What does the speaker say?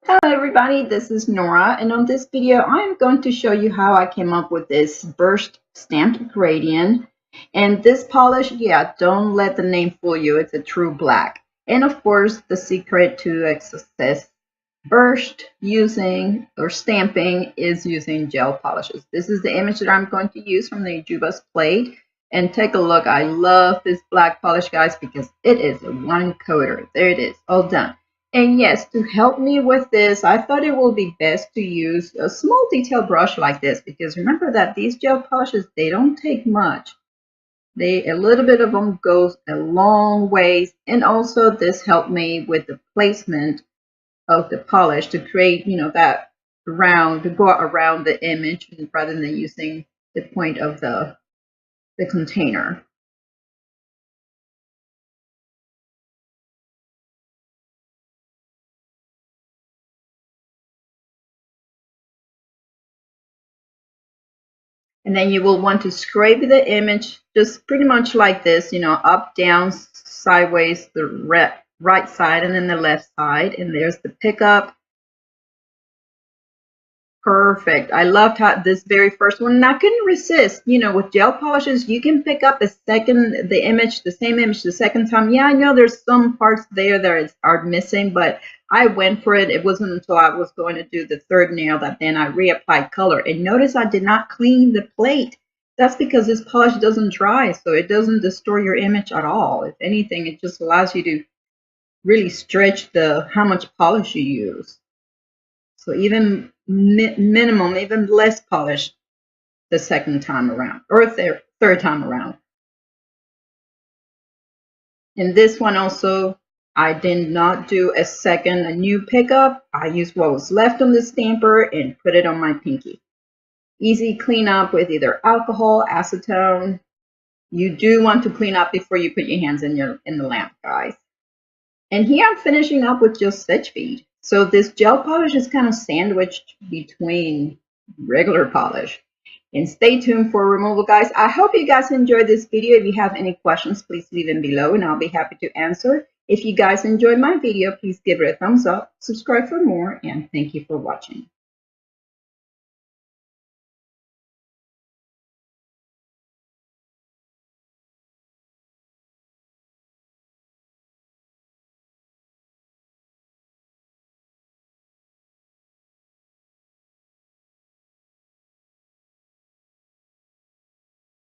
Hello everybody, this is Nora, and on this video I'm going to show you how I came up with this burst stamped gradient. And this polish, yeah, don't let the name fool you, it's a true black. And of course the secret to success burst using or stamping is using gel polishes. This is the image that I'm going to use from the Jubas plate. And take a look, I love this black polish, guys, because it is a one coater. There it is, all done. And yes, to help me with this, I thought it would be best to use a small detail brush like this, because remember that these gel polishes, they don't take much. A little bit of them goes a long ways. And also this helped me with the placement of the polish to create, that round, to go around the image rather than using the point of the container. And then you will want to scrape the image just pretty much like this, up, down, sideways, the right side and then the left side. And there's the pickup. Perfect. I loved how this very first one, and I couldn't resist. With gel polishes, you can pick up the image, the same image the second time. Yeah, I know there's some parts there that are missing, but I went for it. It wasn't until I was going to do the third nail that then I reapplied color. And notice I did not clean the plate. That's because this polish doesn't dry, so it doesn't destroy your image at all. If anything, it just allows you to really stretch how much polish you use. So even minimum, even less polish the second time around or third time around. In this one also, I did not do a new pickup. I used what was left on the stamper and put it on my pinky. Easy cleanup with either alcohol, acetone. You do want to clean up before you put your hands in the lamp, guys. And here I'm finishing up with just stitch bead. So this gel polish is kind of sandwiched between regular polish. And stay tuned for removal, guys. I hope you guys enjoyed this video. If you have any questions, please leave them below and I'll be happy to answer. If you guys enjoyed my video, please give it a thumbs up, subscribe for more, and thank you for watching.